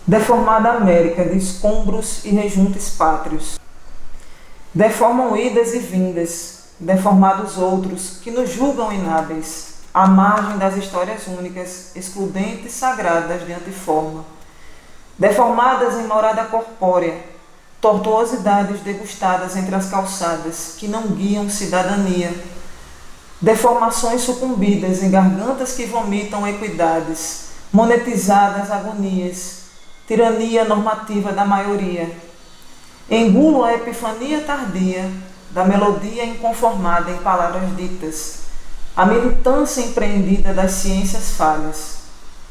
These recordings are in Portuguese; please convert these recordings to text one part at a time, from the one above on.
Deformada América de escombros e rejuntes pátrios. Deformam idas e vindas, deformados outros que nos julgam inábeis, à margem das histórias únicas, excludentes, sagradas de antiforma. Deformadas em morada corpórea, tortuosidades degustadas entre as calçadas, que não guiam cidadania. Deformações sucumbidas em gargantas que vomitam equidades, monetizadas agonias, tirania normativa da maioria. Engulo a epifania tardia da melodia inconformada em palavras ditas, a militância empreendida das ciências falhas,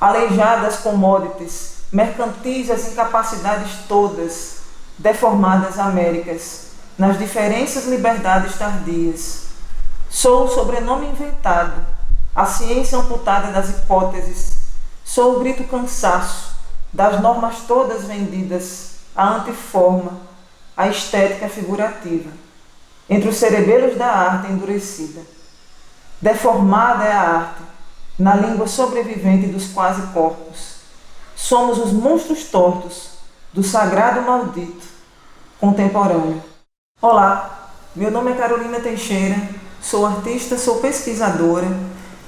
aleijadas commodities, mercantis as incapacidades todas, deformadas Américas, nas diferenças liberdades tardias. Sou o sobrenome inventado, a ciência amputada das hipóteses, sou o grito cansaço, das normas todas vendidas, a antiforma, a estética figurativa, entre os cerebelos da arte endurecida. Deformada é a arte, na língua sobrevivente dos quase corpos. Somos os monstros tortos do sagrado maldito contemporâneo. Olá, meu nome é Carolina Teixeira, sou artista, sou pesquisadora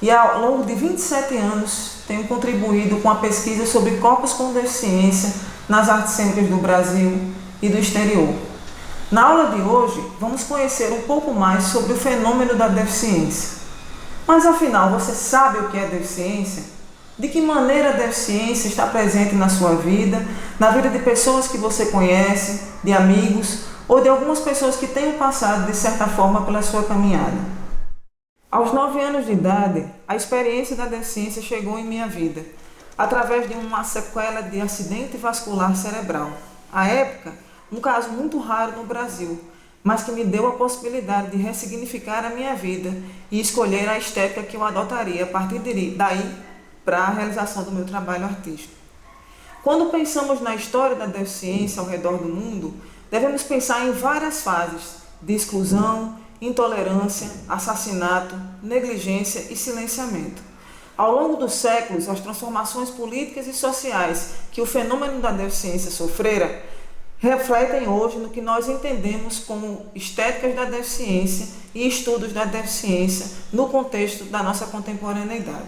e ao longo de 27 anos tenho contribuído com a pesquisa sobre corpos com deficiência nas artes cênicas do Brasil e do exterior. Na aula de hoje, vamos conhecer um pouco mais sobre o fenômeno da deficiência. Mas afinal, você sabe o que é deficiência? De que maneira a deficiência está presente na sua vida, na vida de pessoas que você conhece, de amigos ou de algumas pessoas que tenham passado de certa forma pela sua caminhada? Aos 9 anos de idade, a experiência da deficiência chegou em minha vida, através de uma sequela de acidente vascular cerebral. À época, um caso muito raro no Brasil, mas que me deu a possibilidade de ressignificar a minha vida e escolher a estética que eu adotaria a partir daí para a realização do meu trabalho artístico. Quando pensamos na história da deficiência ao redor do mundo, devemos pensar em várias fases de exclusão, intolerância, assassinato, negligência e silenciamento. Ao longo dos séculos, as transformações políticas e sociais que o fenômeno da deficiência sofrera refletem hoje no que nós entendemos como estéticas da deficiência e estudos da deficiência no contexto da nossa contemporaneidade.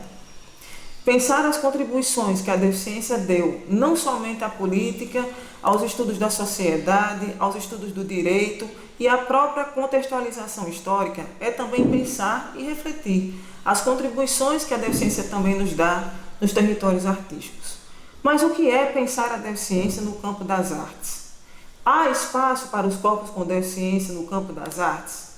Pensar as contribuições que a deficiência deu, não somente à política, aos estudos da sociedade, aos estudos do direito e à própria contextualização histórica, é também pensar e refletir as contribuições que a deficiência também nos dá nos territórios artísticos. Mas o que é pensar a deficiência no campo das artes? Há espaço para os corpos com deficiência no campo das artes?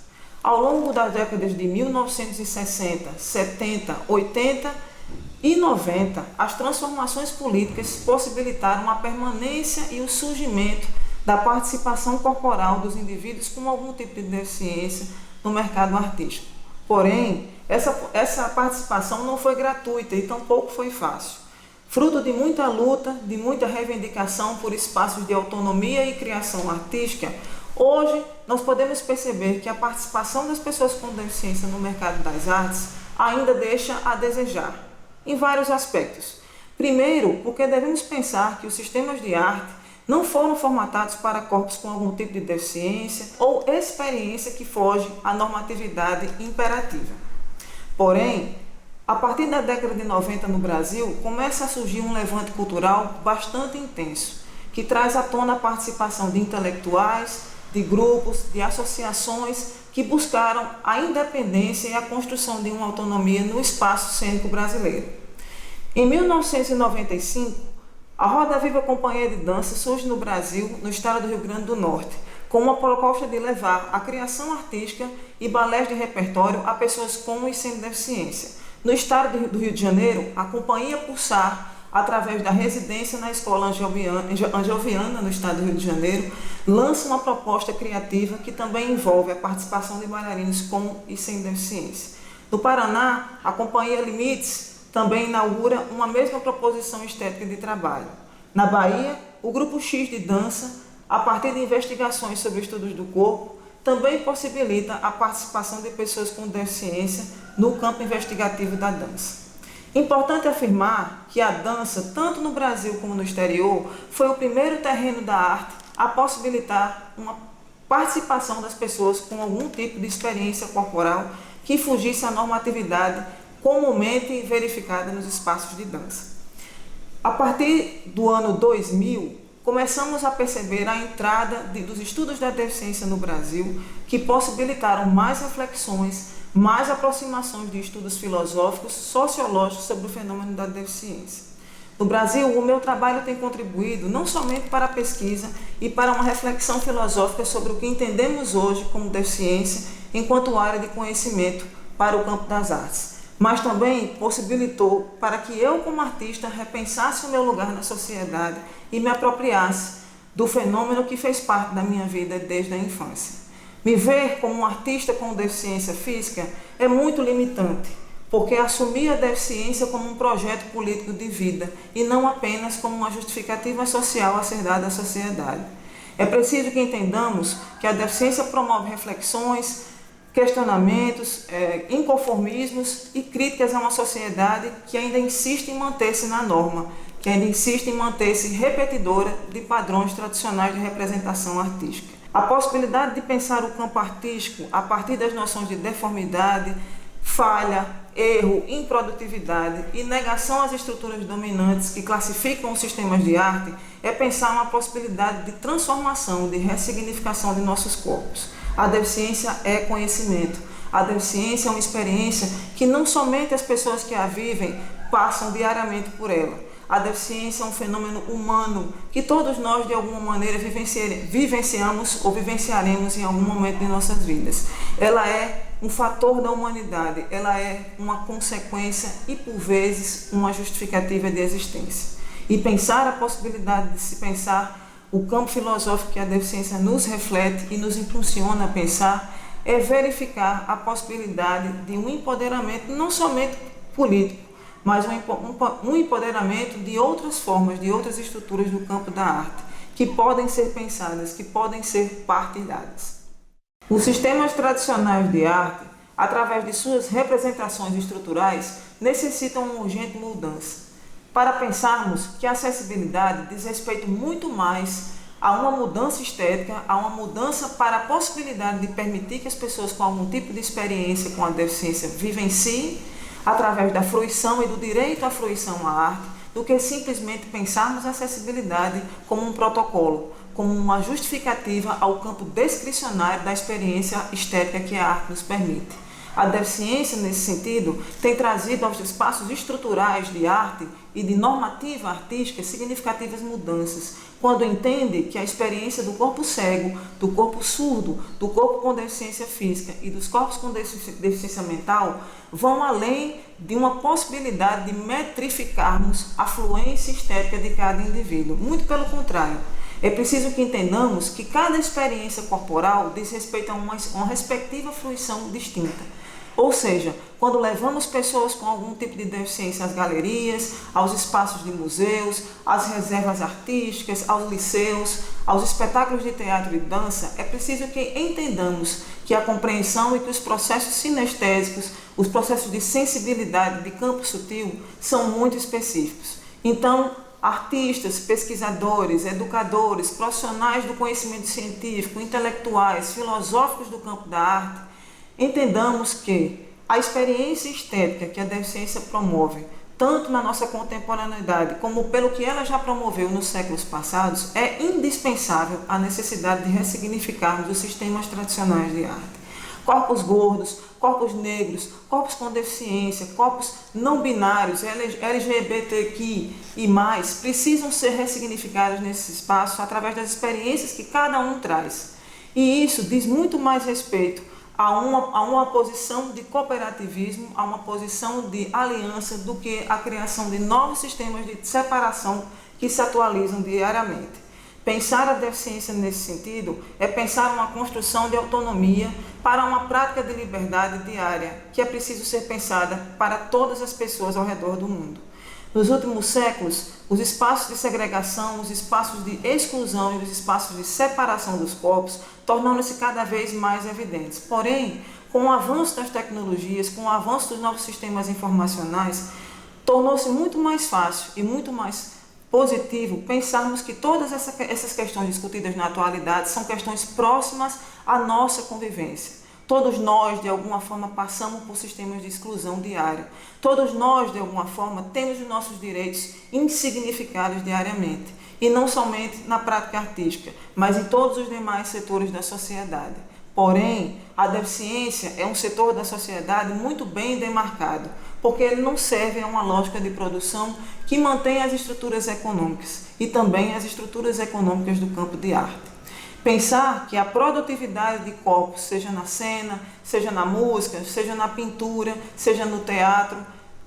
Ao longo das décadas de 1960, 70, 80 e 90, as transformações políticas possibilitaram a permanência e o surgimento da participação corporal dos indivíduos com algum tipo de deficiência no mercado artístico. Porém, essa participação não foi gratuita e tampouco foi fácil. Fruto de muita luta, de muita reivindicação por espaços de autonomia e criação artística, hoje nós podemos perceber que a participação das pessoas com deficiência no mercado das artes ainda deixa a desejar, em vários aspectos. Primeiro, porque devemos pensar que os sistemas de arte não foram formatados para corpos com algum tipo de deficiência ou experiência que foge à normatividade imperativa. Porém, a partir da década de 90 no Brasil, começa a surgir um levante cultural bastante intenso, que traz à tona a participação de intelectuais, de grupos, de associações que buscaram a independência e a construção de uma autonomia no espaço cênico brasileiro. Em 1995, a Roda Viva Companhia de Dança surge no Brasil, no estado do Rio Grande do Norte, com uma proposta de levar a criação artística e balés de repertório a pessoas com e sem deficiência. No estado do Rio de Janeiro, a Companhia Pulsar, através da residência na Escola Angelviana, no estado do Rio de Janeiro, lança uma proposta criativa que também envolve a participação de bailarinos com e sem deficiência. No Paraná, a Companhia Limites também inaugura uma mesma proposição estética de trabalho. Na Bahia, o Grupo X de Dança, a partir de investigações sobre estudos do corpo, também possibilita a participação de pessoas com deficiência no campo investigativo da dança. Importante afirmar que a dança, tanto no Brasil como no exterior, foi o primeiro terreno da arte a possibilitar uma participação das pessoas com algum tipo de experiência corporal que fugisse à normatividade comumente verificada nos espaços de dança. A partir do ano 2000, começamos a perceber a entrada dos estudos da deficiência no Brasil, que possibilitaram mais reflexões, mais aproximações de estudos filosóficos, sociológicos sobre o fenômeno da deficiência. No Brasil, o meu trabalho tem contribuído não somente para a pesquisa e para uma reflexão filosófica sobre o que entendemos hoje como deficiência enquanto área de conhecimento para o campo das artes, mas também possibilitou para que eu, como artista, repensasse o meu lugar na sociedade e me apropriasse do fenômeno que fez parte da minha vida desde a infância. Me ver como um artista com deficiência física é muito limitante, porque assumir a deficiência como um projeto político de vida e não apenas como uma justificativa social a ser dada à sociedade. É preciso que entendamos que a deficiência promove reflexões, questionamentos, inconformismos e críticas a uma sociedade que ainda insiste em manter-se na norma, que ainda insiste em manter-se repetidora de padrões tradicionais de representação artística. A possibilidade de pensar o campo artístico a partir das noções de deformidade, falha, erro, improdutividade e negação às estruturas dominantes que classificam os sistemas de arte é pensar uma possibilidade de transformação, de ressignificação de nossos corpos. A deficiência é conhecimento. A deficiência é uma experiência que não somente as pessoas que a vivem passam diariamente por ela. A deficiência é um fenômeno humano que todos nós, de alguma maneira, vivenciamos ou vivenciaremos em algum momento de nossas vidas. Ela é um fator da humanidade, ela é uma consequência e, por vezes, uma justificativa de existência. E pensar a possibilidade de se pensar o campo filosófico que a deficiência nos reflete e nos impulsiona a pensar é verificar a possibilidade de um empoderamento não somente político, mas um empoderamento de outras formas, de outras estruturas do campo da arte, que podem ser pensadas, que podem ser partilhadas. Os sistemas tradicionais de arte, através de suas representações estruturais, necessitam uma urgente mudança, para pensarmos que a acessibilidade diz respeito muito mais a uma mudança estética, a uma mudança para a possibilidade de permitir que as pessoas com algum tipo de experiência com a deficiência vivenciem através da fruição e do direito à fruição à arte, do que simplesmente pensarmos a acessibilidade como um protocolo, como uma justificativa ao campo descricionário da experiência estética que a arte nos permite. A deficiência, nesse sentido, tem trazido aos espaços estruturais de arte e de normativa artística significativas mudanças, quando entende que a experiência do corpo cego, do corpo surdo, do corpo com deficiência física e dos corpos com deficiência mental vão além de uma possibilidade de metrificarmos a fluência estética de cada indivíduo. Muito pelo contrário. É preciso que entendamos que cada experiência corporal diz respeito a uma respectiva fruição distinta. Ou seja, quando levamos pessoas com algum tipo de deficiência às galerias, aos espaços de museus, às reservas artísticas, aos liceus, aos espetáculos de teatro e dança, é preciso que entendamos que a compreensão e que os processos sinestésicos, os processos de sensibilidade de campo sutil, são muito específicos. Então, artistas, pesquisadores, educadores, profissionais do conhecimento científico, intelectuais, filosóficos do campo da arte, entendamos que a experiência estética que a deficiência promove, tanto na nossa contemporaneidade como pelo que ela já promoveu nos séculos passados, é indispensável à necessidade de ressignificarmos os sistemas tradicionais de arte. Corpos gordos, corpos negros, corpos com deficiência, corpos não binários, LGBTQI e mais, precisam ser ressignificados nesse espaço através das experiências que cada um traz. E isso diz muito mais respeito a uma posição de cooperativismo, a uma posição de aliança, do que a criação de novos sistemas de separação que se atualizam diariamente. Pensar a deficiência nesse sentido é pensar uma construção de autonomia para uma prática de liberdade diária, que é preciso ser pensada para todas as pessoas ao redor do mundo. Nos últimos séculos, os espaços de segregação, os espaços de exclusão e os espaços de separação dos corpos tornam-se cada vez mais evidentes. Porém, com o avanço das tecnologias, com o avanço dos novos sistemas informacionais, tornou-se muito mais fácil e muito mais positivo pensarmos que todas essas questões discutidas na atualidade são questões próximas à nossa convivência. Todos nós, de alguma forma, passamos por sistemas de exclusão diária. Todos nós, de alguma forma, temos os nossos direitos insignificados diariamente. E não somente na prática artística, mas em todos os demais setores da sociedade. Porém, a deficiência é um setor da sociedade muito bem demarcado, porque ele não serve a uma lógica de produção que mantém as estruturas econômicas e também as estruturas econômicas do campo de arte. Pensar que a produtividade de corpos, seja na cena, seja na música, seja na pintura, seja no teatro,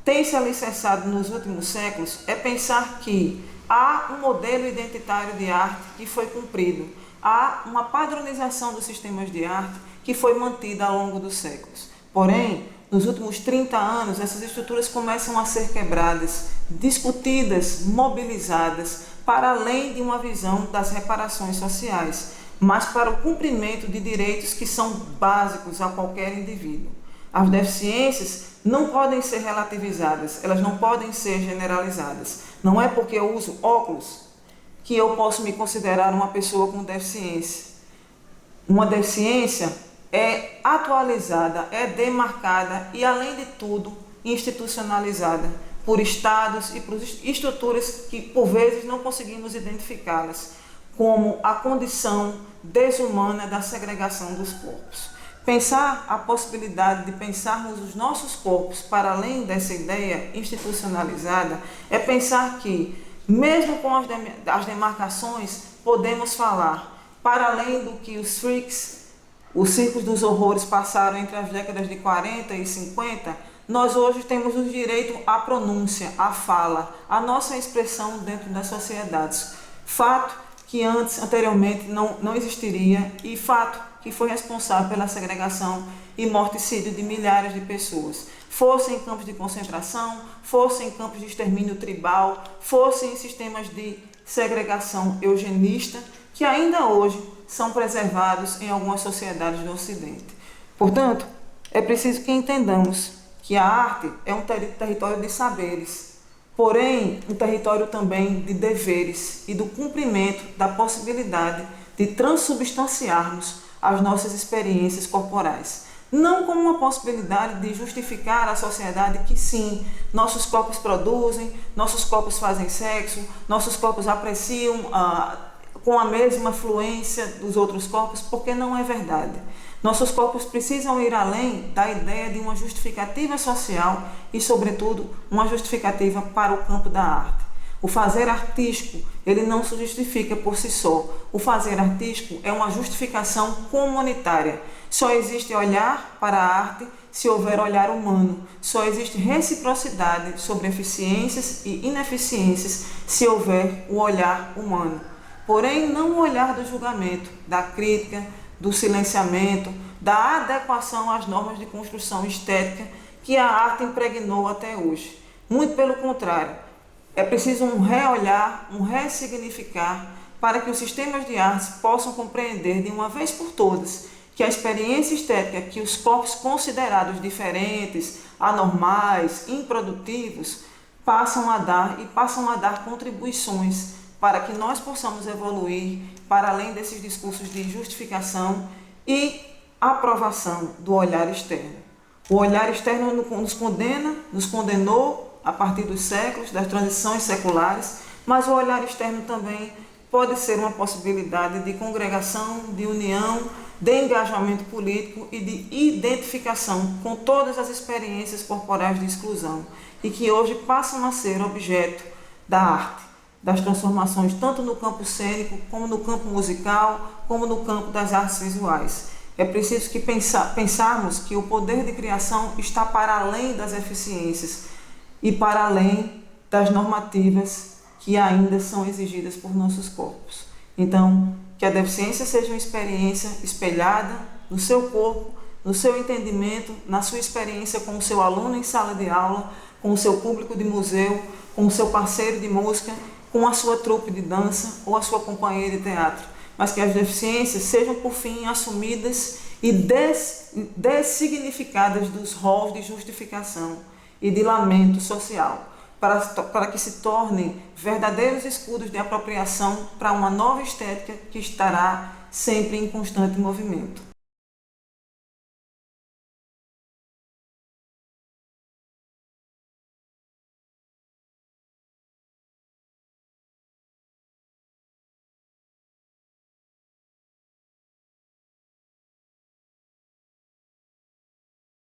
tem se alicerçado nos últimos séculos, é pensar que há um modelo identitário de arte que foi cumprido, há uma padronização dos sistemas de arte que foi mantida ao longo dos séculos. Porém, nos últimos 30 anos, essas estruturas começam a ser quebradas, discutidas, mobilizadas, para além de uma visão das reparações sociais, mas para o cumprimento de direitos que são básicos a qualquer indivíduo. As deficiências não podem ser relativizadas, elas não podem ser generalizadas. Não é porque eu uso óculos que eu posso me considerar uma pessoa com deficiência. Uma deficiência é atualizada, é demarcada e, além de tudo, institucionalizada por estados e por estruturas que, por vezes, não conseguimos identificá-las, como a condição desumana da segregação dos corpos. Pensar a possibilidade de pensarmos os nossos corpos para além dessa ideia institucionalizada é pensar que, mesmo com as demarcações, podemos falar para além do que os freaks, os circos dos horrores passaram entre as décadas de 40 e 50, nós hoje temos o direito à pronúncia, à fala, à nossa expressão dentro das sociedades. Fato que anteriormente não existiria e fato que foi responsável pela segregação e morticídio de milhares de pessoas. Fosse em campos de concentração, fosse em campos de extermínio tribal, fosse em sistemas de segregação eugenista, que ainda hoje são preservados em algumas sociedades do Ocidente. Portanto, é preciso que entendamos que a arte é um território de saberes, porém um território também de deveres e do cumprimento da possibilidade de transubstanciarmos as nossas experiências corporais. Não como uma possibilidade de justificar à sociedade que sim, nossos corpos produzem, nossos corpos fazem sexo, nossos corpos apreciam com a mesma fluência dos outros corpos, porque não é verdade. Nossos corpos precisam ir além da ideia de uma justificativa social e, sobretudo, uma justificativa para o campo da arte. O fazer artístico, ele não se justifica por si só. O fazer artístico é uma justificação comunitária. Só existe olhar para a arte se houver olhar humano. Só existe reciprocidade sobre eficiências e ineficiências se houver o olhar humano. Porém, não o olhar do julgamento, da crítica, do silenciamento, da adequação às normas de construção estética que a arte impregnou até hoje. Muito pelo contrário, é preciso um reolhar, um ressignificar, para que os sistemas de artes possam compreender de uma vez por todas que a experiência estética que os corpos considerados diferentes, anormais, improdutivos, passam a dar contribuições para que nós possamos evoluir para além desses discursos de justificação e aprovação do olhar externo. O olhar externo nos condena, nos condenou a partir dos séculos, das transições seculares, mas o olhar externo também pode ser uma possibilidade de congregação, de união, de engajamento político e de identificação com todas as experiências corporais de exclusão e que hoje passam a ser objeto da arte, das transformações tanto no campo cênico, como no campo musical, como no campo das artes visuais. É preciso que pensarmos que o poder de criação está para além das eficiências e para além das normativas que ainda são exigidas por nossos corpos. Então, que a deficiência seja uma experiência espelhada no seu corpo, no seu entendimento, na sua experiência com o seu aluno em sala de aula, com o seu público de museu, com o seu parceiro de música, com a sua trupe de dança ou a sua companheira de teatro, mas que as deficiências sejam, por fim, assumidas e dessignificadas dos rolos de justificação e de lamento social, para que se tornem verdadeiros escudos de apropriação para uma nova estética que estará sempre em constante movimento.